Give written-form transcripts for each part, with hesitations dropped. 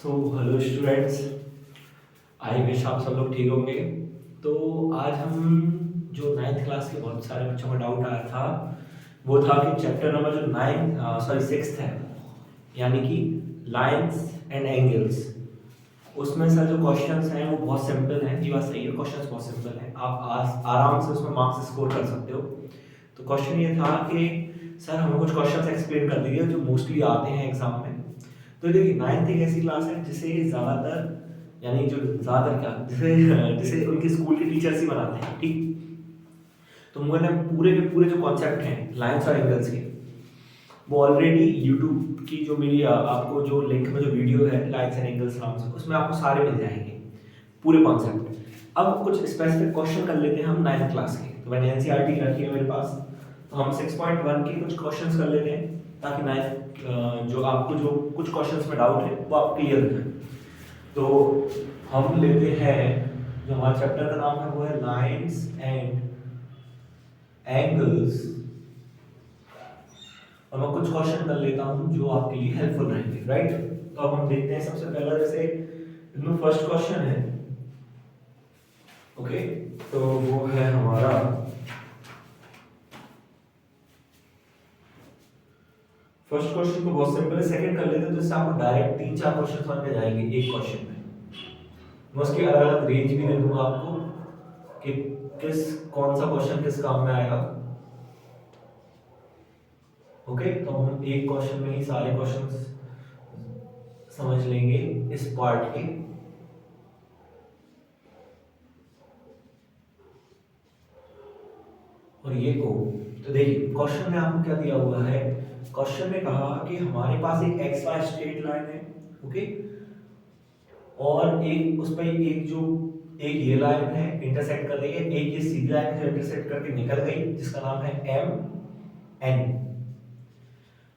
Hello students, I wish आप सब लोग ठीक होंगे। तो आज हम जो नाइन्थ क्लास के बहुत सारे बच्चों का डाउट आया था वो था कि चैप्टर नंबर जो सिक्स्थ है, यानी कि लाइंस एंड एंगल्स, उसमें सर जो क्वेश्चंस हैं वो बहुत सिंपल हैं। ये बात सही है, क्वेश्चंस बहुत सिंपल हैं, आप आराम से उसमें मार्क्स स्कोर कर सकते हो। तो क्वेश्चन ये था कि सर हमें कुछ क्वेश्चंस एक्सप्लेन कर दीजिए जो मोस्टली आते हैं एग्जाम में। तो देखिए नाइन्थ एक ऐसी क्लास है जिसे ज़्यादातर, यानी जो ज़्यादातर क्या, जिसे जिसे उनके स्कूल के टीचर्स ही बनाते हैं, ठीक। तो मैंने पूरे के पूरे जो कॉन्सेप्ट हैं लाइंस और एंगल्स के, वो ऑलरेडी यूट्यूब की जो मेरी आपको जो लिंक में जो वीडियो है लाइंस एंड एंगल्स नाम से, उसमें आपको सारे मिल जाएंगे पूरे कॉन्सेप्ट। अब कुछ स्पेसिफिक क्वेश्चन कर लेते हैं हम नाइन्थ क्लास के। तो मैंने एनसीईआरटी रखी है मेरे पास, तो हम 6.1 के कुछ क्वेश्चंस कर लेते हैं ताकि नाइन्थ जो आपको जो कुछ क्वेश्चंस में डाउट है वो आप क्लियर हो जाए। तो हम लेते हैं, जो हमारा चैप्टर का नाम है वो है लाइंस एंड एंगल्स, और मैं कुछ क्वेश्चन कर लेता हूं जो आपके लिए हेल्पफुल रहेंगे, राइट। तो अब हम देखते हैं सबसे पहला, जैसे इसमें फर्स्ट क्वेश्चन है, ओके। तो वो है हमारा फर्स्ट क्वेश्चन, तो बहुत सिंपल है। सेकंड कर लेते हैं तो इससे आपको डायरेक्ट 3-4 क्वेश्चन समझ में जाएंगे एक क्वेश्चन में। मैं उसकी अलग अलग रेंज भी दे दूंगा आपको कि कौन सा क्वेश्चन किस काम में आएगा, ओके। तो हम एक क्वेश्चन में ही सारे क्वेश्चंस समझ लेंगे इस पार्ट के। और ये को, तो देखिए क्वेश्चन में आपको क्या दिया हुआ है। क्वेश्चन में कहा कि हमारे पास एक एक्स वाई स्ट्रेट लाइन है, ओके, और एक उस पर एक ये लाइन है इंटरसेक्ट कर रही है, एक ये सीधी लाइन है जो इंटरसेक्ट करके निकल गई, जिसका नाम है एम एन।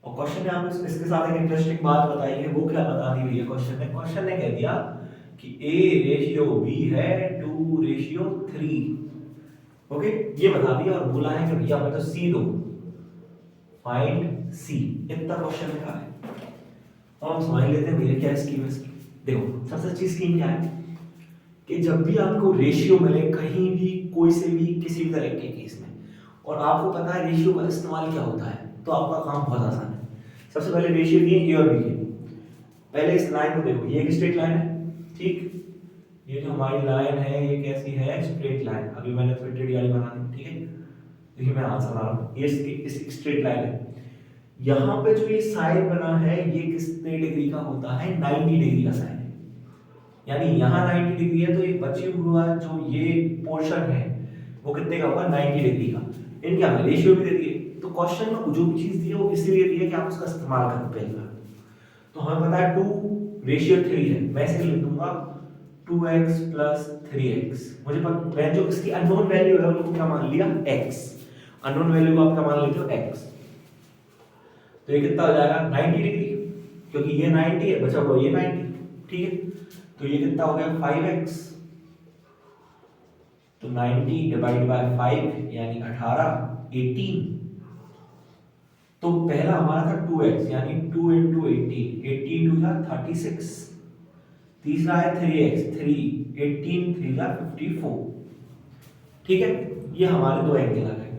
और क्वेश्चन ने आपको इसके साथ एक इंटरेस्टिंग बात बताई है, वो क्या बता दी हुई है क्वेश्चन ने कह दिया कि A रेशियो B है 2:3, ओके, ये बता दिया और बोला है कि भैया हमें तो C दो, फाइंड C, इतना क्वेश्चन लिखा है। अब हम समझ लेते हैं भैया क्या स्कीम है इसकी। देखो सबसे अच्छी स्कीम क्या है कि जब भी आपको रेशियो मिले कहीं भी, कोई से भी, किसी भी तरह के केस में, और आपको पता है रेशियो का इस्तेमाल क्या होता है, तो आपका काम बहुत आसान है। सबसे पहले रेशियो दिए ए और बी के, पहले इस लाइन को देखो, ये एक स्ट्रेट लाइन है, ठीक। ये जो हमारी लाइन है ये कैसी है, स्ट्रेट लाइन। अभी मैंने थोड़ी टेढ़ी वाली बना दी, ठीक है। देखिए मैं आंसर बना रहा हूँ, ये स्ट्रेट लाइन है। यहाँ पे जो ये साइन बना है ये कितने डिग्री का होता है, 90 डिग्री का साइन है। यानी यहाँ 90 डिग्री है तो ये बची हुआ जो ये पोर्शन है वो कितने का होगा, 90 डिग्री का। इनके हमें रेशियो भी दे दिए, तो क्वेश्चन में जो भी चीज दी है वो इसलिए दी है कि आप उसका इस्तेमाल करो पहली बार। तो हमें पता है 2:3 है, मैं इसे लिख दूंगा 2x + 3x। मुझे पता, मैं जो इसकी अननोन वैल्यू है उनको क्या मान लिया, x। अननोन वैल्यू को आप क्या मान लेते हो, x। तो ये कितना हो जाएगा, 90 डिग्री, क्योंकि ये 90 है, बचा हुआ ये 90, ठीक है। तो ये कितना हो गया, 5x। तो 90 डिवाइड बाय 5 यानी 18, 18। तो पहला हमारा था 2x, यानी 2 × 18, 18 2 जा 36। तीसरा है 3x, 3, 18 3 जा 54, ठीक है। ये हमारे दो एंगल आ गए।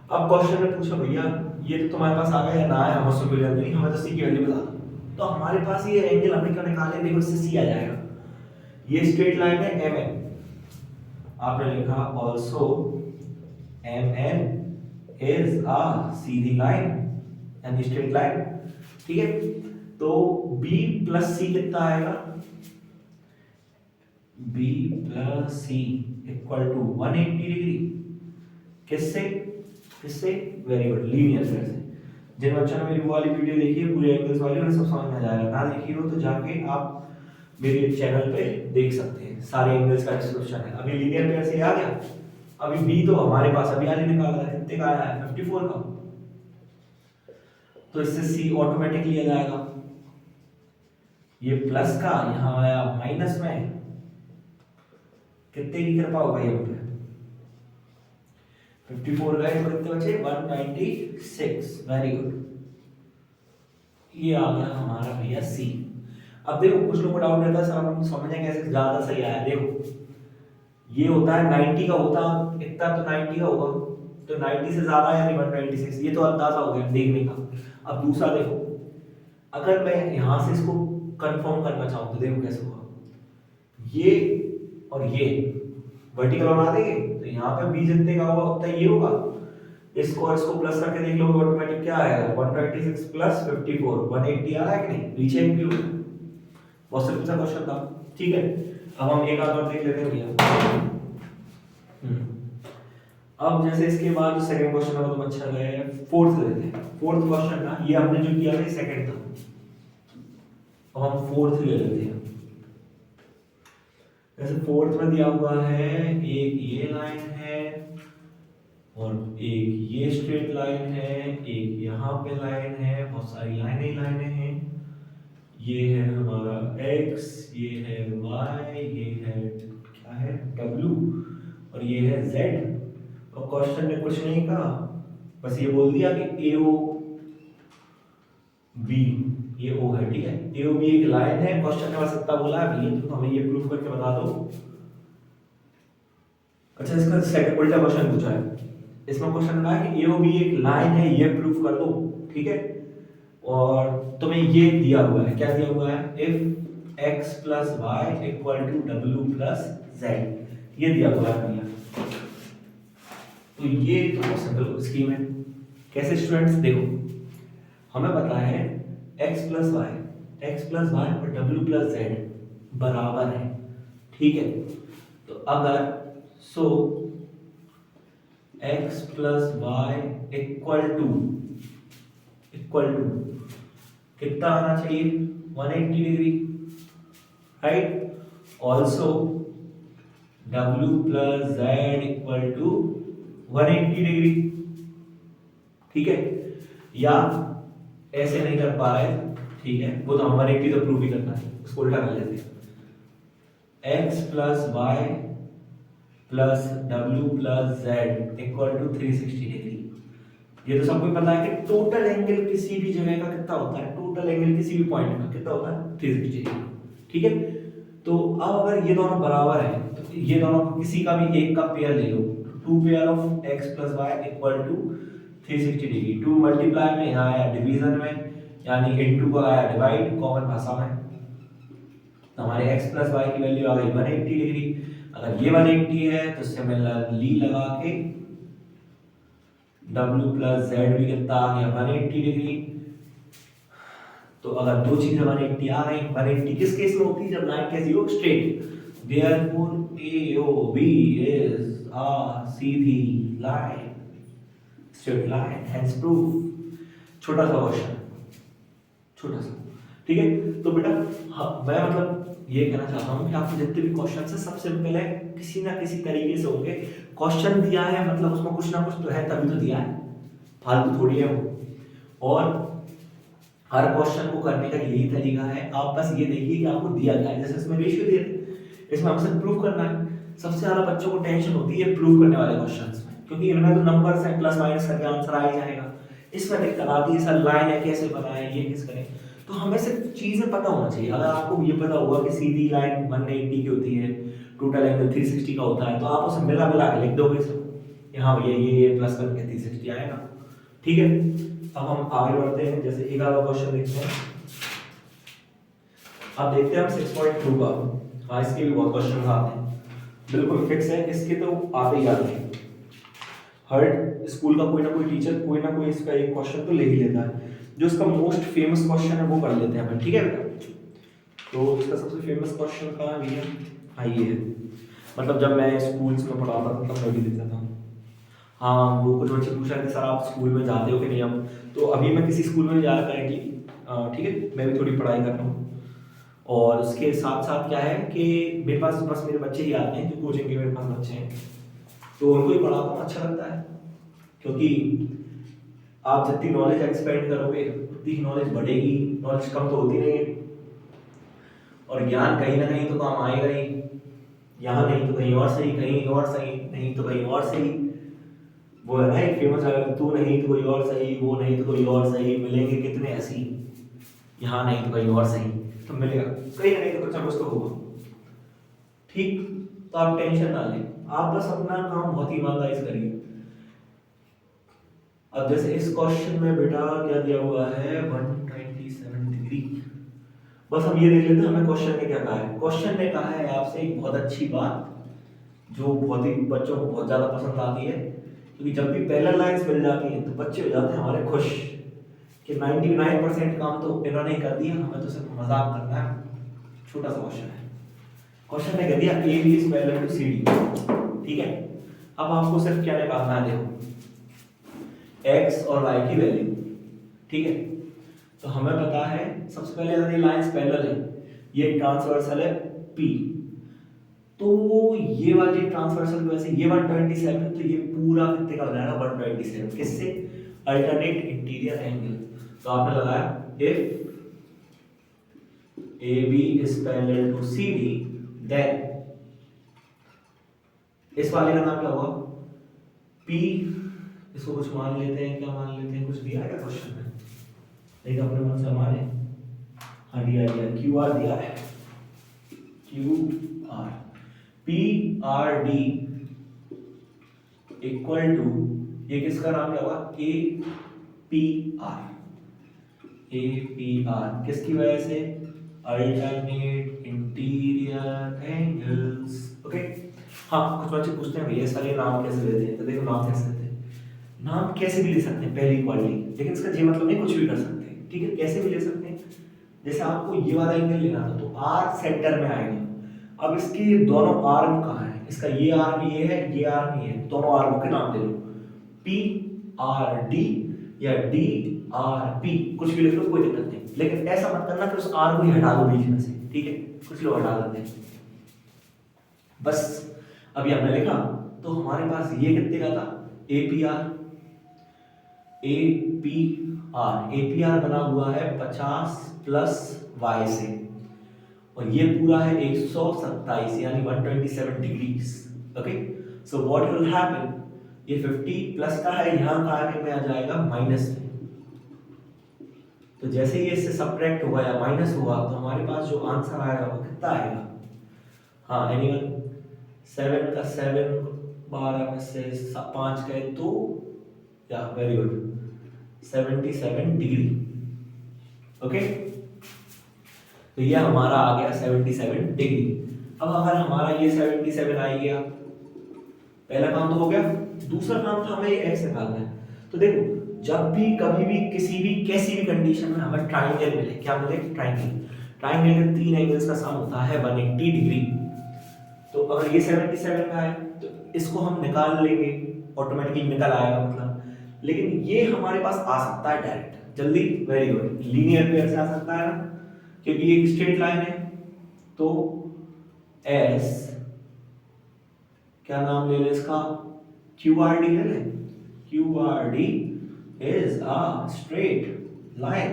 अब क्वेश्चन में पूछा भैया ये तो तुम्हारे पास आ गया या ना आया, हमें उससे कोई नहीं, हमें तो सी की वैल्यू बता दो। तो हमारे पास ये एंगल हमने क्या निकाले, देखो इससे सी आ जाएगा। ये स्ट्रेट लाइन है एम एन, आपने लिखा also M N is a सीधी लाइन यानी स्ट्रेट लाइन, ठीक है। तो B + C कितना आएगा, B + C = 180 डिग्री। किससे किससे, वेरी गुड, लीनियर से। जिन बच्चों ने मेरी वो वाली वीडियो देखी है पूरे एंगल्स वाली, उन्हें सब समझ में आ जाएगा। ना देखी हो तो जाके आप मेरे चैनल पे देख सकते हैं, सारे एंगल्स का डिस्क्रिप्शन है। अभी लीनियर पेयर से आ गया, अभी B तो हमारे पास अभी हाल ही निकाला है, कितने का आया है, 54 का। तो इससे C ऑटोमेटिकली आ जाएगा। ये प्लस का यहां आया माइनस में, कितने की कृपा हो गई हम पे, 54 गए तो कितने बचे, 196, वेरी गुड। ये आ गया हमारा भैया C। अब देखो कुछ लोगों को डाउट रहता है सर हम समझें कैसे ज्यादा सही आया। देखो ये होता है 90 का होता इतना तो 90 का होगा, तो 90 से ज्यादा या 196, ये तो अंदाजा हो गया देखने का। अब दूसरा देखो, अगर मैं यहां से इसको कंफर्म करना चाहूं तो देखो कैसे होगा, ये और ये वर्टिकल बना देंगे तो यहाँ पे b जितने का होगा उतना ये होगा, इसको और इसको प्लस करके देख लो ऑटोमेटिक क्या आएगा 126 प्लस 54 180 आ रहा है कि नहीं, पीछे एक भी होगा। बहुत सिंपल सा क्वेश्चन था, ठीक है। अब हम एक आध और देख लेते हैं भैया। अब जैसे इसके बाद जो सेकंड क्वेश्चन है वो तो अच्छा गया, फोर्थ लेते हैं। फोर्थ क्वेश्चन ना ये हमने जो किया था सेकंड था, अब हम फोर्थ ले लेते हैं। जैसे फोर्थ में दिया हुआ है एक ये लाइन है और एक ये स्ट्रेट लाइन है, एक यहाँ पे लाइन है, बहुत सारी लाइनें हैं। ये है हमारा x, ये है y, ये है क्या है w और ये है z। और क्वेश्चन ने कुछ नहीं कहा, बस ये बोल दिया कि AO B ये O है, ठीक है। AO B एक लाइन है, क्वेश्चन ने बस इतना बोला है भैया तो हमें ये प्रूफ करके बता दो। अच्छा इसका सेकंड उल्टा क्वेश्चन पूछा है, इसमें क्वेश्चन कहा है कि AO B एक लाइन है ये प्रूफ कर दो, ठीक है। और तुम्हें ये दिया हुआ है, क्या दिया हुआ है, if x plus y equal to w plus z, ये दिया हुआ है भैया। तो ये तो बहुत सिंपल स्कीम है। कैसे स्टूडेंट्स, देखो हमें पता है x plus y और w plus z बराबर है, ठीक है। तो अगर so x plus y equal to कितना आना चाहिए 180 degree, right. Also w plus z equal to 180 degree, ठीक है। या ऐसे नहीं कर पा रहे, ठीक है, वो तो हम 180 तो प्रूव ही करना है, उसको उल्टा कर लेते हैं। x plus y plus w plus z equal to 360 degree. ये तो सबको पता है कि टोटल एंगल किसी भी जगह का कितना होता है, टोटल एंगल किसी भी पॉइंट का कितना होता है 360 डिग्री, ठीक है। तो अब अगर ये दोनों बराबर हैं तो ये दोनों किसी का भी एक का पेयर ले लो, two pair of x plus y equal to 360 degree. Two multiply में यहाँ आया डिवीजन में, यानी इनटू का आया डिवाइड कॉमन भाषा में, तो हमारे x प्लस y की वैल्यू आ गई 180 डिग्री। अगर ये 180 है तो सिमिलरली लगा के w प्लस z भी कितना आ गया 180 डिग्री। तो अगर दो चीजें 180 आ गई, 180 किस केस में होती है, जब लाइन कैसी हो straight, therefore AOB is a सीधी line, straight line, hence proof. छोटा सा क्वेश्चन, छोटा सा, ठीक है। तो बेटा हाँ, मैं मतलब ये कहना चाहता हूँ कि आपको जितने भी क्वेश्चन है सबसे पहले किसी ना किसी तरीके से होंगे। क्वेश्चन दिया है मतलब उसमें कुछ ना कुछ तो है, तभी तो दिया है, फालतू थोड़ी है वो। और हर क्वेश्चन को करने का यही तरीका है, आप बस ये देखिए कि आपको दिया गया है। जैसे इसमें रेशियो दिए थे, इसमें हमसे प्रूव करना है। सबसे ज्यादा बच्चों को टेंशन होती है प्रूव करने वाले क्वेश्चंस में, क्योंकि इनमें तो नंबर्स हैं, प्लस माइनस करके आंसर आ ही जाएगा। इसमें दिक्कत आती है सर लाइन है कैसे बनाए, ये किस करें। तो हमें सिर्फ चीजें पता होना चाहिए। अगर आपको ये पता हुआ कि सीधी लाइन 180 की होती है, टोटल एंगल 360 का होता है, तो आप उसे मिला मिला के लिख दोगे सब, यहाँ भैया ये प्लस करके 360 आएगा, ठीक है। अब हम आगे बढ़ते हैं, जैसे एक आधा क्वेश्चन देखते हैं। अब देखते हैं हम 6.2 का। हाँ इसके भी बहुत क्वेश्चन आते हैं, बिल्कुल फिक्स है, इसके तो आते ही आते हैं। हर स्कूल का कोई ना कोई टीचर कोई ना कोई इसका एक क्वेश्चन तो ले ही लेता है। जो इसका मोस्ट फेमस क्वेश्चन है वो कर लेते हैं अपन, ठीक है बेटा। तो इसका सबसे फेमस क्वेश्चन कहाँ है भैया, हाँ ये है। मतलब जब मैं स्कूल्स में पढ़ाता था तब मैं भी देता था। हाँ वो कुछ बच्चे पूछ रहे थे सर आप स्कूल में जाते हो कि नहीं। हम तो अभी मैं किसी स्कूल में जा रहा करेंटली, ठीक है, मैं भी थोड़ी पढ़ाई कर रहा हूँ। और उसके साथ साथ क्या है कि मेरे पास बस मेरे बच्चे ही आते हैं, जो कोचिंग के मेरे पास बच्चे हैं, तो उनको ही पढ़ाता हूँ, अच्छा लगता है। क्योंकि आप जितनी नॉलेज एक्सपेंड करोगे उतनी नॉलेज बढ़ेगी, नॉलेज कम तो होती नहीं है। और ज्ञान कहीं ना कहीं तो काम आएगा ही, यहाँ नहीं तो कहीं और सही, कहीं और सही नहीं तो कहीं और सही। वो है ना एक फेमस है, तू नहीं तो कोई और सही, वो नहीं तो कोई और सही, मिलेंगे कितने ऐसी। यहाँ नहीं तो कहीं और सही तो मिलेगा, कहीं ना कहीं तो कुछ ना कुछ तो होगा। ठीक, तो आप टेंशन ना लें, आप बस अपना काम बहुत ईमानदारी से करिए। अब जैसे इस क्वेश्चन में बेटा क्या दिया हुआ है 127 डिग्री, बस हम ये देख लेते हैं हमें क्वेश्चन ने क्या कहा है। क्वेश्चन ने कहा है आपसे एक बहुत अच्छी बात जो बहुत ही बच्चों को बहुत ज्यादा पसंद आती है, क्योंकि जब भी पैरेलल लाइंस मिल जाती हैं तो बच्चे हो जाते हैं हमारे खुश कि 99% काम तो इन्होंने ही कर दिया, हमें तो सिर्फ मजाक करना है। छोटा सा क्वेश्चन है, क्वेश्चन ने कह दिया A B is parallel to C D, ठीक है। अब आपको सिर्फ क्या निकालना है, देखो x और y की वैल्यू, ठीक है। तो हमें पता है सबसे पहले अगर ये लाइंस पैरेलल है, ये ट्रांसवर्सल है P, तो ये वाली ट्रांसवर्सल की वजह से ये 127, तो ये पूरा कितने का हो जाएगा 127, किससे, अल्टरनेट इंटीरियर एंगल। तो आपने लगाया if AB is parallel to CD then इस वाले का नाम क्या होगा P, इसको कुछ मान लेते हैं, क्या मान लेते हैं, कुछ दिया है क्वेश्चन में, नहीं तो अपने मन से हमारे, हाँ दिया क्यू आर दिया है, Q R, P R D equal to, ये किसका नाम क्या होगा, A P R, A P R किसकी वजह से, अल्टरनेट इंटीरियर एंगल्स, ओके। हाँ कुछ बच्चे पूछते हैं भैया सारे नाम कैसे लेते हैं, तो देखो नाम कैसे लेते हैं, नाम कैसे भी ले सकते हैं पहली क्वालिटी, लेकिन इसका ये मतलब नहीं कुछ भी कर सकते हैं, ठीक है, कैसे भी ले सकते हैं। जैसे आपको ये वाला एंगल लेना था तो आर सेंटर में आएगा, अब इसके दोनों आर्म कहाँ है, इसका ये आर्म ये है, ये आर्म ये है, दोनों आर्मों के नाम दे लो, पी आर डी या डी आर पी, कुछ भी लिख लो कोई दिक्कत नहीं, लेकिन ऐसा मत करना कि उस आर को ही हटा दो बीच में से, ठीक है, कुछ लोग हटा देते हैं बस। अभी हमने लिखा तो हमारे पास ये कितने का था, APR, APR बना हुआ है 50 प्लस y से, और ये पूरा है 127 यानी 127 degrees, okay. So what will happen, ये 50 प्लस का है, यहाँ का आगे में आ जाएगा माइनस में, तो जैसे ही इससे सब्ट्रैक्ट होगा या माइनस होगा तो हमारे पास जो आंसर आएगा वो कितना आएगा, हाँ एनीवन 7 का 7, 12 में से 5 गए तो, या वेरी गुड 77 डिग्री, ओके। तो ये हमारा आ गया 77 डिग्री। अब अगर हमारा ये 77 आ गया, पहला काम तो हो गया, दूसरा काम था हमें ये x निकालना है। तो देखो जब भी कभी भी किसी भी कैसी भी कंडीशन में हमें ट्राइंगल मिले, क्या मिले, ट्राइंगल के तीन एंगल्स का सम होता है 180 डिग्री। तो अगर ये 77 का है तो इसको हम निकाल लेंगे, ऑटोमेटिकली निकल आएगा मतलब, लेकिन ये हमारे पास आ सकता है डायरेक्ट जल्दी, वेरी गुड, लीनियर पेयर से आ सकता है ना, क्योंकि ये एक स्ट्रेट लाइन है। तो एस क्या नाम ले ले इसका, QRD ले ले, QRD is a straight line.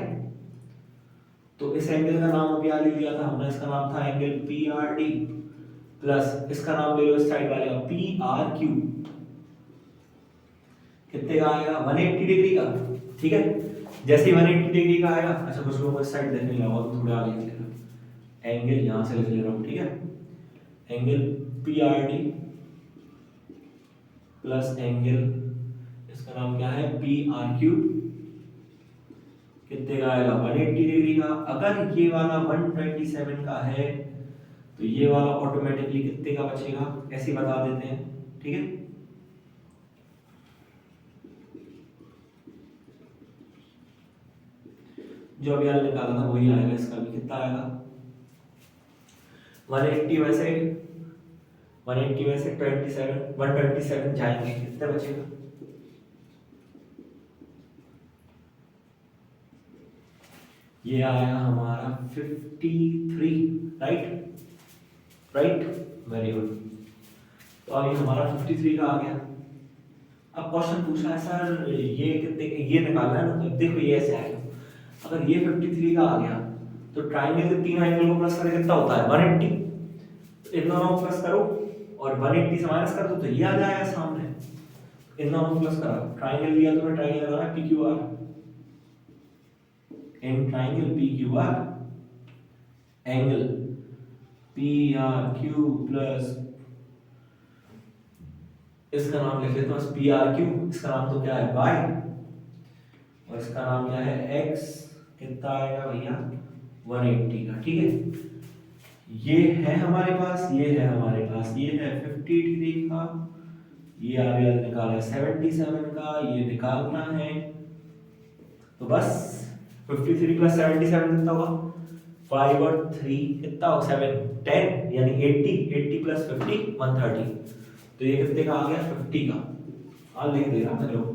तो इस एंगल का नाम अभी आगे लिया था हमने, इसका नाम था एंगल PRD, प्लस इसका नाम ले लो इस साइड वाले का PRQ, कितने का आएगा 180 डिग्री का, ठीक है। जैसे ही 180 डिग्री का आएगा, अच्छा कुछ लोगों को इस साइड देखने लगा तो थोड़ा आगे लिख लेना, एंगल यहां से लिख ले रहा हूं, ठीक है, एंगल PRD प्लस एंगल इसका नाम क्या है PRQ, कितने का आएगा 180 डिग्री का। अगर ये वाला 127 का है तो ये वाला ऑटोमेटिकली कितने का बचेगा, ऐसे बता देते हैं, ठीक है। जो अभी यार निकाला था वही आएगा, इसका भी कितना आएगा 180 में से 127 जाएंगे, कितने बचेगा, ये आया हमारा 53, राइट, वेरी गुड। तो अभी हमारा 53 का आ गया। अब क्वेश्चन पूछा है सर ये कितने, ये निकालना है ना, तो देखो ये ऐसे आएगा, अगर ये 53 का आ गया तो ट्राइंगल के तीन एंगल को प्लस करके कितना होता है 180, तो इन दोनों को प्लस करो और 180 से माइनस कर दो तो ये आ जाएगा सामने, इन दोनों को प्लस करो, ट्राइंगल लिया तो ट्राइंगल लगाना PQR, in triangle P Q R angle P R Q plus, इसका नाम लिख लेते हैं पी आर क्यू, इसका नाम तो क्या है वाई, और इसका नाम क्या है एक्स, कितना आएगा भैया 180 का। ठीक है, ये है हमारे पास, ये है हमारे पास, ये है 50 डिग्री का, ये आगे निकाला है 77 का, ये निकालना है। तो बस 53 प्लस 77 कितना होगा 5 और 3 कितना होगा 7 10 यानी 80, 80 प्लस 50 130। तो ये कितने का आ गया 50 का, लिख दे रहा मैं लोग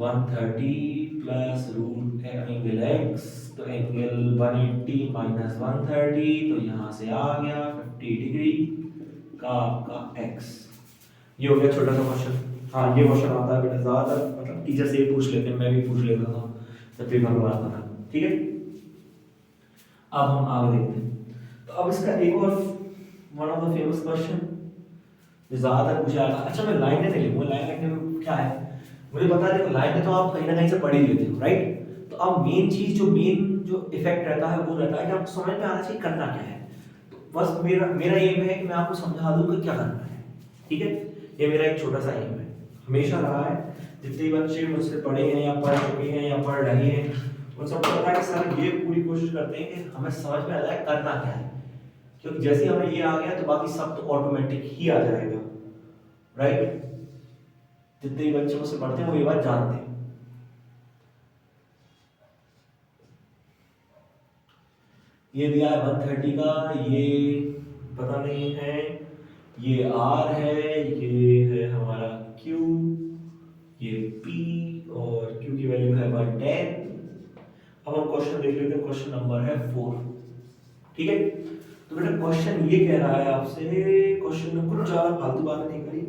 130 प्लस रूट एंगल एक्स, तो एंगल 180 माइनस 130, तो यहाँ से आ गया 50 डिग्री का आपका एक्स। ये हो गया छोटा सा क्वेश्चन। हाँ ये क्वेश्चन आता है बेटा ज़्यादा, मतलब टीचर से पूछ लेते हैं, मैं भी पूछ लेता था जब पेपर में आता था। ठीक है, अब हम आगे देखते हैं। तो अब इसका एक और one of the famous question जो ज़्यादातर पूछा जाता है। अच्छा मैं लाइनें नहीं लिखूंगा, लाइन लिखने में क्या है मुझे पता है, देखो लाइनें तो आप कहीं ना कहीं से पढ़ ही लेते हो राइट। तो अब मेन चीज जो इफेक्ट रहता है वो रहता है कि आपको समझ में आना चाहिए करना क्या है। तो बस मेरा एम है कि मैं आपको समझा दूं कि क्या करना है। ठीक है, ये मेरा एक छोटा सा एम है, हमेशा रहा है। जितने बच्चे मुझसे पढ़े हैं या पढ़ चुके हैं या पढ़ रहे हैं उन सबको पता है कि सर ये पूरी कोशिश करते हैं कि हमें समझ में आ जाए करना क्या है, क्योंकि जैसे हमें ये आ गया तो बाकी सब तो ऑटोमेटिक ही आ जाएगा राइट। जितने बच्चे मुझसे पढ़ते हैं वो ये बात जानते हैं। ये दिया है 130 का, ये पता नहीं है, ये R है, ये है हमारा Q, ये P और Q की वैल्यू है 110। अब हम क्वेश्चन देख लेते हैं, क्वेश्चन नंबर है 4। ठीक है, तो बेटा क्वेश्चन ये कह रहा है आपसे, क्वेश्चन में कुछ ज्यादा फालतू बातें नहीं करी,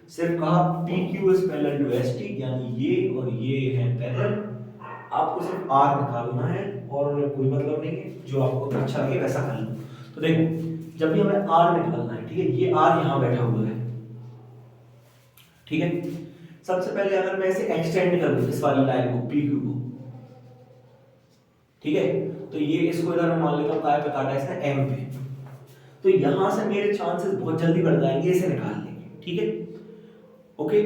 सिर्फ कहा PQ is parallel to ST, यानी ये और ये है पैरेलल। आपको सिर्फ R निकालना है और उन्हें कोई मतलब नहीं है, जो आपको अच्छा लगे वैसा कर लो। तो देखो जब भी हमें R निकालना है, ठीक है, ये R यहाँ बैठा हुआ है। ठीक है, सबसे पहले अगर मैं इसे एक्सटेंड कर दूं इस वाली लाइन को PQ को, ठीक है, तो ये इसको इधर मैं मान लेता हूँ काय पे काटा इसने M पे, तो यहां से मेरे चांसेस बहुत जल्दी बढ़ जाएंगे इसे निकालने के। ठीक है, ओके।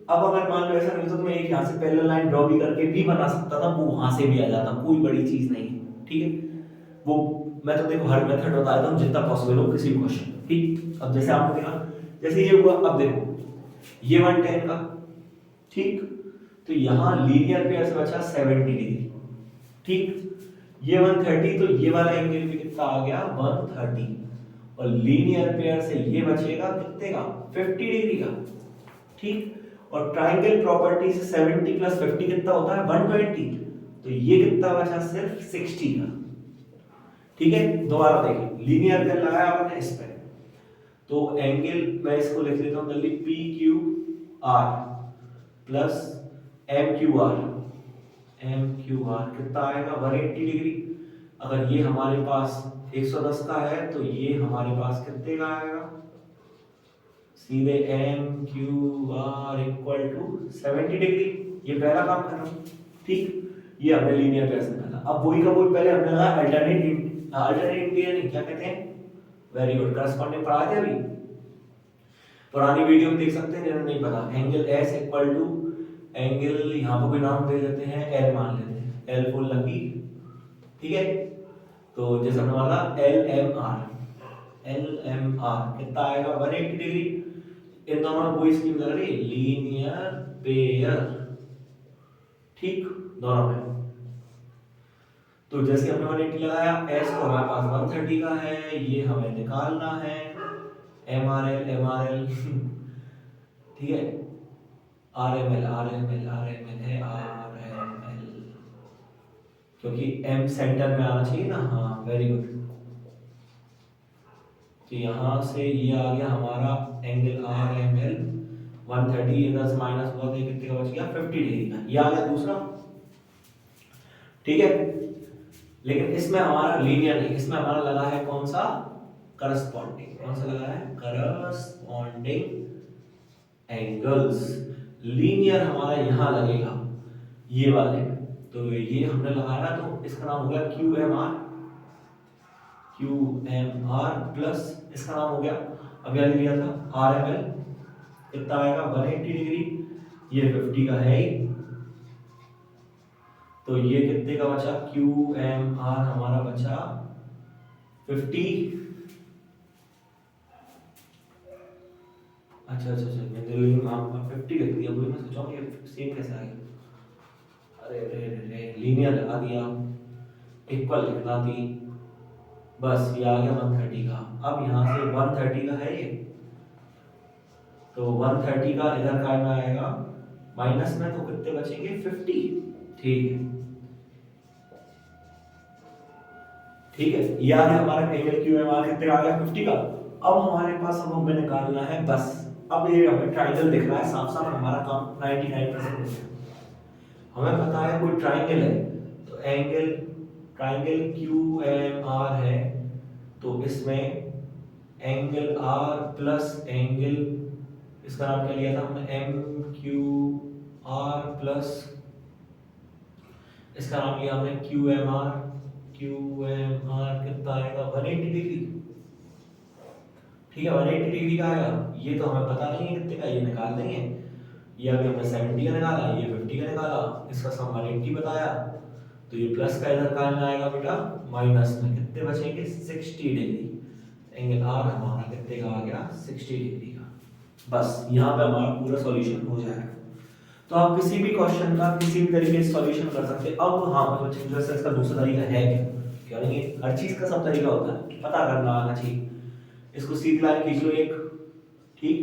अब अगर मान लो ऐसा नहीं होता तो मैं एक यहाँ से पैरेलल लाइन ड्रॉ भी करके भी बना सकता था, वो वहां से भी आ जाता, कोई बड़ी चीज नहीं है। ठीक है, वो मैं तो देखो हर मेथड बता देता हूँ जितना पॉसिबल हो किसी भी क्वेश्चन। ठीक, अब जैसे आपने देखा जैसे ये हुआ, अब देखो ये 110 का, ठीक, तो यहाँ लीनियर पेयर से बचा 70 डिग्री। ठीक, ये 130, तो ये वाला एंगल भी कितना आ गया 130, और लीनियर पेयर से ये बचेगा कितने का 50 डिग्री का। ठीक, और ट्राइंगल प्रॉपर्टी से 70 प्लस 50 कितना होता है 120, तो ये कितना बचा सिर्फ 60 का। ठीक है, दोबारा देखिए लीनियर पेयर लगाया आपने इस पे, तो एंगल मैं इसको लिख लेता हूं जल्दी, P Q R plus M Q R, M Q R कितना आएगा 180 डिग्री। अगर ये हमारे पास 110 का है तो ये हमारे पास कितने का आएगा, सीधे M Q R equal to 70 degree. ये पहला काम खत्म। ठीक, ये हमने लीनियर पेयर से निकाला। अब वही का वही पहले हमने लगाया अल्टरनेट इंटीरियर, क्या कहते हैं, वेरी गुड, करस्पॉन्डिंग पढ़ा थे अभी, पुरानी वीडियो में देख सकते हैं जिन्हें नहीं पता। Angle S equal to angle, यहाँ पर कोई नाम दे देते हैं, एल मान लेते हैं, एल फुल लगी। ठीक है, तो जैसे हमने माना L M R, L M R कितना आएगा 180 डिग्री। इन दोनों में कोई स्कीम लग रही, लीनियर पेयर। ठीक, दोनों में तो जैसे हमने 180 लगाया, एस को हमारे पास 130 का है, ये हमें निकालना है, एम आर एल ठीक है, आर एम एल है, आर एम एल, क्योंकि एम सेंटर में आना चाहिए ना। हाँ वेरी गुड, तो यहां से ये आ गया हमारा एंगल आर एम एल 130, इधर से माइनस हुआ तो कितने का बच गया 50 डिग्री का, ये आ गया दूसरा। ठीक है, लेकिन इसमें हमारा लीनियर नहीं, इसमें हमारा लगा है कौन सा, करस्पॉन्डिंग। कौन सा लगा है, करस्पॉन्डिंग एंगल्स। लीनियर हमारा यहां लगेगा ये वाले में, तो ये हमने लगाया तो इसका नाम हो गया QMR प्लस इसका नाम हो गया, अब क्या ले लिया था RML, कितना आएगा 180 डिग्री, ये 50 का है ही, तो ये कितने का बचा QMR हमारा बचा 50। अच्छा मैंने लिख 50 लिख दिया, वही मैं सोचा ये सेम कैसे आ गया, अरे लीनियर लगा दिया, इक्वल लिखना थी, बस ये आ गया 130 का। अब यहाँ से 130 का है ये, तो 130 का इधर काय में आएगा माइनस में, तो कितने बचेंगे 50। ठीक है, ये आ गया हमारा एंगल QMR कितने आ गया 50 का। अब हमारे पास अब हमें निकालना है बस, अब ये हमें ट्राइंगल दिख रहा है साफ साफ, हमारा काम 99% हो गया। हमें पता है कोई ट्राइंगल है, तो एंगल ट्राइंगल QMR है, तो इसमें एंगल R प्लस एंगल, इसका नाम क्या लिया था हमने MQR प्लस, इसका नाम लिया हमने QMR कितना आएगा 180 डिग्री। ठीक है 180 डिग्री का आएगा, ये तो हमें पता नहीं है कितने का, ये निकाल देंगे, ये अभी हमने 70 का निकाला, ये 50 का निकाला, इसका सम 180 बताया, तो ये प्लस का इधर का आएगा बेटा माइनस में, कितने बचेंगे 60 डिग्री, एंगल R हमारा कितने का आ गया 60 डिग्री का। बस यहाँ पे हमारा पूरा सॉल्यूशन हो जाएगा। तो आप किसी भी क्वेश्चन का किसी भी तरीके से सॉल्यूशन कर सकते हैं। अब हाँ बच्चे जैसे इसका दूसरा तरीका है क्या नहीं, हर चीज का सब तरीका होता है, पता करना आना चाहिए। इसको सीधी लाइन खींच लो एक, ठीक,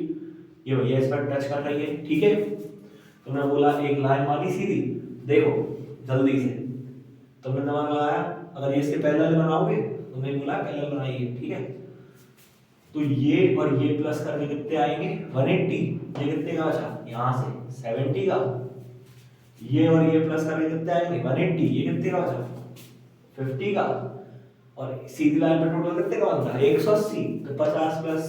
ये भैया इस पर टच कर रही है, ठीक है, तुमने बोला एक लाइन मारी सीधी, देखो जल्दी से तुमने दिमाग लगाया, अगर ये इसके पैरेलल बनाओगे, तुमने बोला पैरेलल बनाइए, ठीक है, तो ये और ये प्लस करके कितने आएंगे 180, ये कितने का बचा यहाँ से 70 का, ये और ये प्लस करके कितने आएंगे 180, ये कितने का बचा 50 का, और सीधी लाइन पे टोटल कितने का बनता है 180, तो 50 प्लस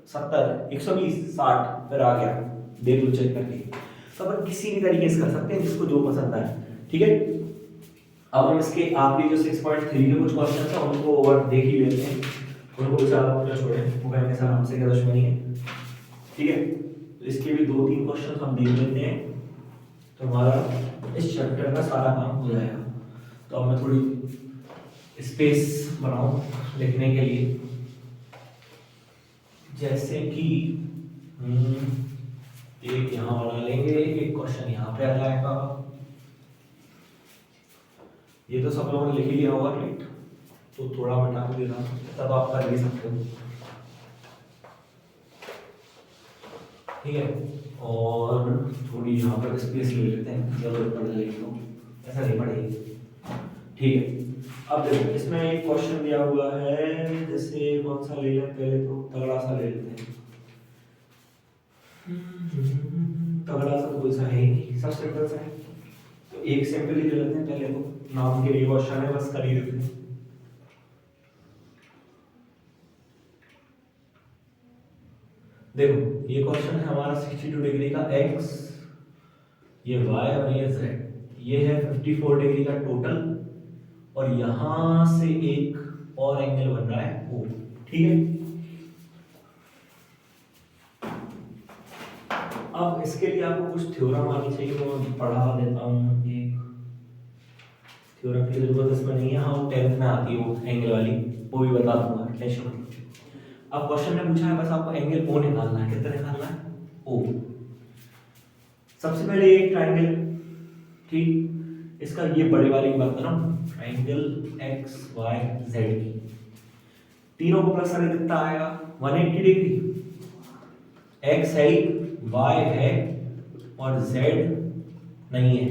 70 120 60, फिर आ गया, देख लो चेक करके। तो अपन किसी भी तरीके से कर सकते हैं जिसको जो पसंद आए, ठीक है। अब हम इसके आखिरी जो 6.3 के कुछ क्वेश्चन है उनको ओवर देख ही लेते हैं, उनको बेचारा मुझे छोड़े, वो कहेंगे सर हमसे क्या दुश्मनी है, ठीक है। तो इसके भी 2-3 क्वेश्चन हम देख लेते हैं, तो हमारा इस चैप्टर का सारा काम हो जाएगा। तो अब मैं थोड़ी स्पेस बनाऊं लिखने के लिए, जैसे कि एक यहाँ बना लेंगे, एक क्वेश्चन यहाँ पे आ जाएगा, ये तो सब लोगों ने लिख लिया होगा राइट, तो थोड़ा बता देना तब आप कर ले सकते हो, ठीक है। और थोड़ी यहाँ पर स्पेस ले लेते हैं, जरूरत पड़ जाएगी तो ऐसा नहीं पड़ेगी, ठीक है। अब देखो इसमें एक क्वेश्चन दिया हुआ है, जैसे कौन सा ले लें, पहले तो तगड़ा सा ले लेते हैं, तगड़ा सा तो कोई सा है ही नहीं, सब सिंपल सा है, तो एक सिंपल ही ले लेते हैं पहले, तो नाम के लिए क्वेश्चन है बस कर ही देते हैं। देखो ये क्वेश्चन है हमारा 62 डिग्री का x, ये y और ये z, ये है 54 डिग्री का टोटल, और यहां से एक और एंगल बन रहा है O, ठीक है। अब इसके लिए आपको कुछ थ्योरम आनी चाहिए, तो मैं पढ़ा देता हूँ। एक थ्योरम की जरूरत इसमें नहीं है, हाँ 10th में आती है वो एंगल वाली, वो भी बता दूंगा, टेंशन मत लो। अब क्वेश्चन ने पूछा है बस आपको एंगल O निकालना है, कितना निकालना है O। सबसे पहले एक ट्राइंगल, ठीक, इसका ये बड़े वाली की बात कर रहा हूँ, ट्राइंगल एक्स वाई जेड की, तीनों को प्लस करके कितना आएगा 180 डिग्री, एक्स है वाई है और जेड नहीं है,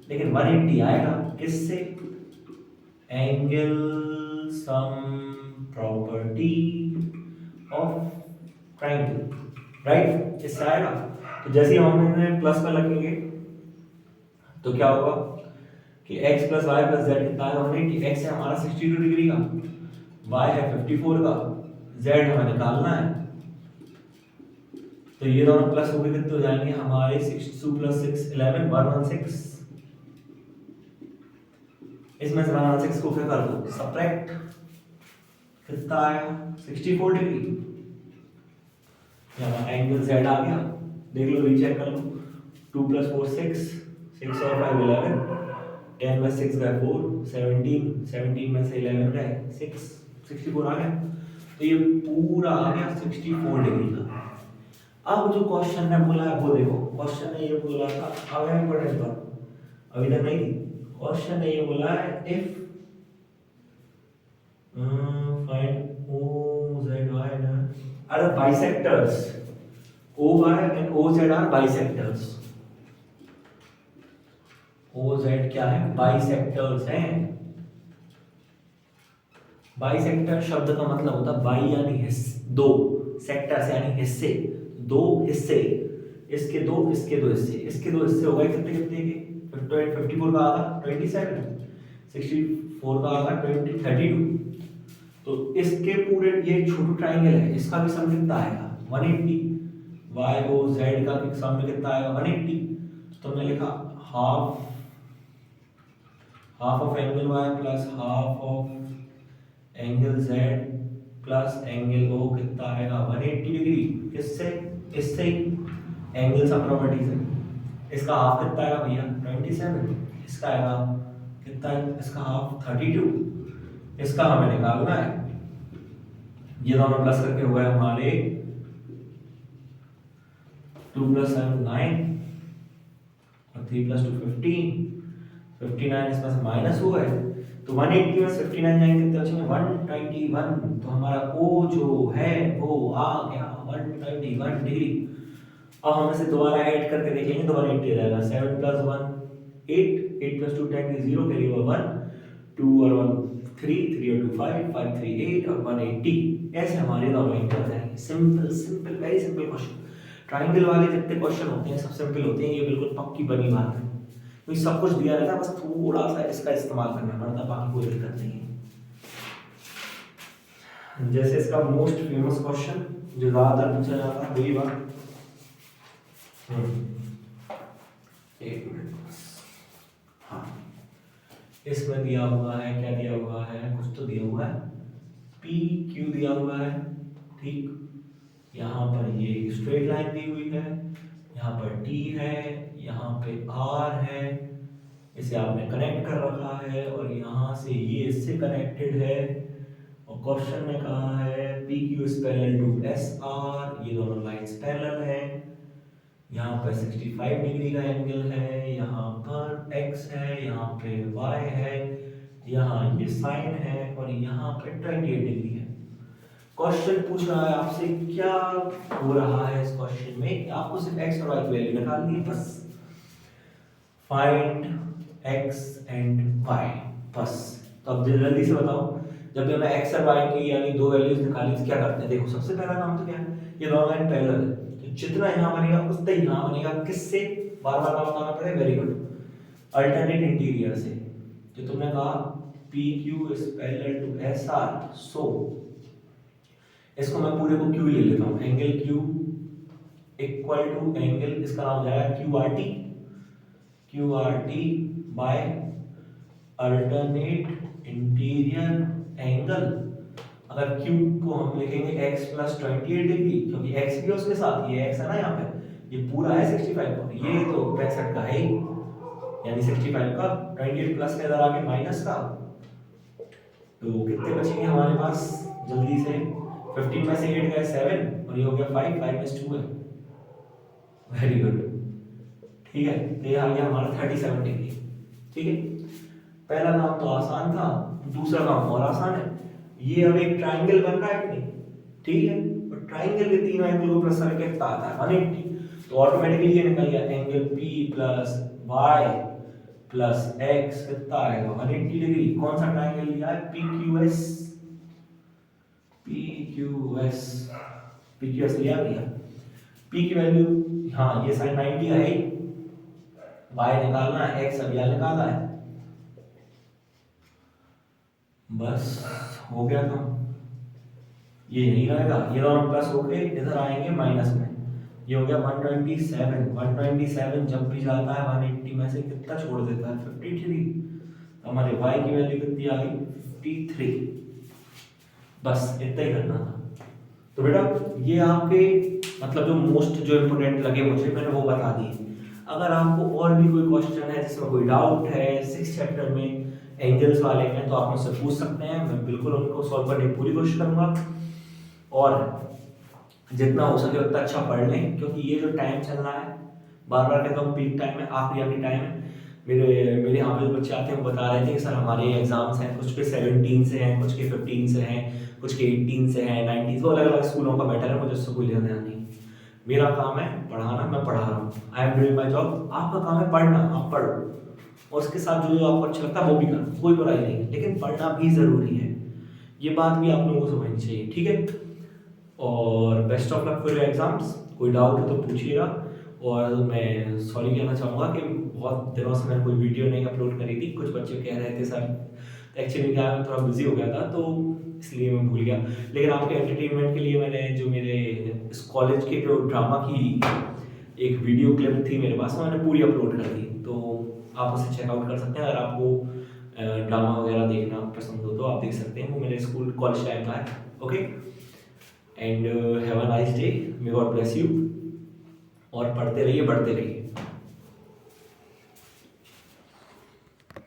लेकिन 180 आएगा किससे, angle sum property of triangle, right, इससे आएगा। तो जैसे हम इन्हें प्लस पर लगेंगे तो क्या होगा कि x plus y plus z कितना है 180, x है हमारा 62 डिग्री का, y है 54 का, z हमें निकालना है, तो ये दोनों प्लस होकर कितने हो जाएंगे हमारे 62 प्लस 6 11 116, इसमें से बनाना 6 को फिर कर दो सब्ट्रैक्ट, कितना आया 64 डिग्री। यहाँ एंगल Z आ गया, देख लो रीचेक कर लो। 2 + 4 6, 6 और 5 11, 10 में 6 गए 4, 17, 17 में से 11 गए 6, 64 आ गया। तो ये पूरा आ गया 64 डिग्री का। अब जो क्वेश्चन ने बोला है वो देखो, क्वेश्चन ने ये बोला था, अब है इंपॉर्टेंट बात, अभी तक नहीं थी। क्वेश्चन ने ये बोला है if find OZY are the bisectors, OY and OZ are bisectors। OZ क्या है, बाइसेक्टर्स हैं। बाइसेक्टर शब्द का मतलब होता है बाई यानी दो, सेक्टर्स यानी हिस्से, दो हिस्से, इसके दो हिस्से, इसके दो हिस्से हो गए कितने कितने के, 54 का आधा 27, 64 का आधा 32। तो इसके पूरे ये छोटू ट्राइंगल है, इसका भी सम कितना आएगा 180, YOZ का सम में कितना आएगा 180। तो तुमने लिखा half of angle Y plus half of angle Z plus angle O कितना आएगा 180 डिग्री। किससे, इससे एंगल सम प्रॉपर्टीज है। इसका हाफ कितना आएगा भैया 27, इसका आएगा कितना है, इसका हाफ 32, इसका हमें निकालना है। ये दोनों प्लस करके हुआ है हमारे 2 + 7 9 और 3 + 2 15, 59 इसमें से माइनस हुआ है। तो 180 में 59 जाएंगे कितने बचेंगे 121। तो हमारा O जो है वो आ गया 121 डिग्री। अब हम इसे दोबारा ऐड करके देखेंगे तो 180 आ जाएगा। 7 + 1 8, 8 + 2 10 0 कैरी ओवर 1, 2 और 1 3, 3 और 2 5, 5 3 8 और 180। ऐसे हमारे दोनों एंगल्स हैं। Simple simple very simple question. Triangle वाले जितने क्वेश्चन होते हैं सब सिंपल होते हैं, ये बिल्कुल पक्की बनी बात है, क्योंकि सब कुछ दिया रहता है, बस थोड़ा सा इसका इस्तेमाल करना पड़ता है, बाकी कोई दिक्कत नहीं है। जैसे इसका मोस्ट फेमस क्वेश्चन जो ज्यादातर पूछा जाता है वही बात, एक मिनट बस, हाँ इसमें दिया हुआ है, क्या दिया हुआ है, कुछ तो दिया हुआ है, PQ दिया हुआ है, ठीक। यहाँ पर ये स्ट्रेट लाइन दी हुई है, यहाँ पर T है, यहाँ पे R है, इसे आपने कनेक्ट कर रखा है, और यहाँ से ये इससे कनेक्टेड है, और क्वेश्चन में कहा है PQ is parallel to SR, ये दोनों लाइंस पैरेलल हैं। यहाँ पर 65 डिग्री का एंगल है, यहाँ पर X है, यहाँ पे Y है, यहाँ ये साइन है, और यहाँ पे 28 डिग्री है। क्वेश्चन पूछ रहा है आपसे क्या हो रहा है इस क्वेश्चन में, आपको सिर्फ X और Y की वैल्यू निकालनी है बस। फाइंड X एंड Y बस। तो अब जल्दी से बताओ, जब भी हमें X और Y की यानी दो वैल्यूज निकाली तो क्या करते हैं, देखो सबसे पहला काम तो क्या है, ये दोनों लाइन पैरेलल है, तो जितना यहाँ बनेगा उतना ही यहाँ बनेगा। किससे, बार बार बताना पड़ेगा, वेरी गुड, अल्टरनेट इंटीरियर से। जो तुमने कहा PQ is parallel to SR, सो इसको मैं पूरे को Q ले लेता हूँ, angle Q equal to angle, इसका नाम हो जाएगा QRT by alternate interior angle. अगर Q को हम लिखेंगे X + 28 डिग्री, क्योंकि X भी उसके साथ, ये X है ना यहाँ पे, ये पूरा है 65 का, ये तो 65 का है, यानी 65 का 28 प्लस का इधर आके माइनस का, तो कितने बचेंगे हमारे पास जल्दी से, 15 में से 8 गए 7, और ये हो गया 5, 5 में 2 है, वेरी गुड, ठीक है। तो ये आ गया हमारा 37 डिग्री, ठीक है। पहला काम तो आसान था, दूसरा काम और आसान है। ये अब एक ट्राइंगल बन रहा है कि नहीं, ठीक है, और ट्राइंगल के तीनों एंगल को प्लस करके कितना आता है 180, तो ऑटोमेटिकली ये निकल गया एंगल P + Y + X कितना आएगा 180 डिग्री। कौन सा ट्राइंगल लिया है, PQS लिया भैया। P की वैल्यू, हाँ ये sin 90 है, Y निकालना है, X अभी निकाला है, बस हो गया काम। ये यही रहेगा, ये दोनों प्लस होके इधर आएंगे माइनस में, ये हो गया 127 जब भी जाता है 180 में से कितना छोड़ देता है 53, हमारे y की वैल्यू कितनी आ गई 53। बस इतना ही करना था। तो बेटा ये आपके मतलब जो मोस्ट जो इम्पोर्टेंट लगे मुझे मैंने वो बता दिए। अगर आपको और भी कोई क्वेश्चन है जिसमें कोई डाउट है 6th चैप्टर में एंगल्स वाले में तो आप मुझसे पूछ सकते हैं, मैं बिल्कुल उनको सॉल्व करने की पूरी कोशिश करूंगा। और जितना हो सके उतना अच्छा पढ़ लें, क्योंकि ये जो टाइम चल रहा है बार बार कहता हूँ पीक टाइम है, आखिरी टाइम है। मेरे यहाँ पे जो बच्चे आते हैं वो बता रहे थे कि सर हमारे एग्जाम्स हैं, कुछ के 17 से हैं, कुछ के 15 से हैं, कुछ के 18 से हैं, 19 से, अलग अलग स्कूलों का मैटर है, मुझे उससे कोई लेना देना नहीं। मेरा काम है पढ़ाना, मैं पढ़ा रहा हूँ, I am doing my job. आपका काम है पढ़ना, आप पढ़ो और उसके साथ जो जो आपको अच्छा लगता है वो भी करना, कोई बुराई नहीं है, लेकिन पढ़ना भी ज़रूरी है, ये बात भी आप लोगों को समझनी चाहिए, ठीक है। और best of luck for your exams. कोई डाउट हो तो पूछिएगा। और मैं सॉरी कहना चाहूँगा कि बहुत दिनों से मैंने कोई वीडियो नहीं अपलोड करी थी, कुछ बच्चे कह रहे थे सर एक्चुअली क्या मैं थोड़ा बिजी हो गया था तो इसलिए मैं भूल गया। लेकिन आपके एंटरटेनमेंट के लिए मैंने जो मेरे इस कॉलेज के जो ड्रामा की एक वीडियो क्लिप थी मेरे पास, मैंने पूरी अपलोड कर दी, तो आप उसे चेकआउट कर सकते हैं। अगर आपको ड्रामा वगैरह देखना पसंद हो तो आप देख सकते हैं, वो मेरे स्कूल कॉलेज टाइम का है। Okay, and have a nice day, may God bless you. और पढ़ते रहिए, बढ़ते रहिए।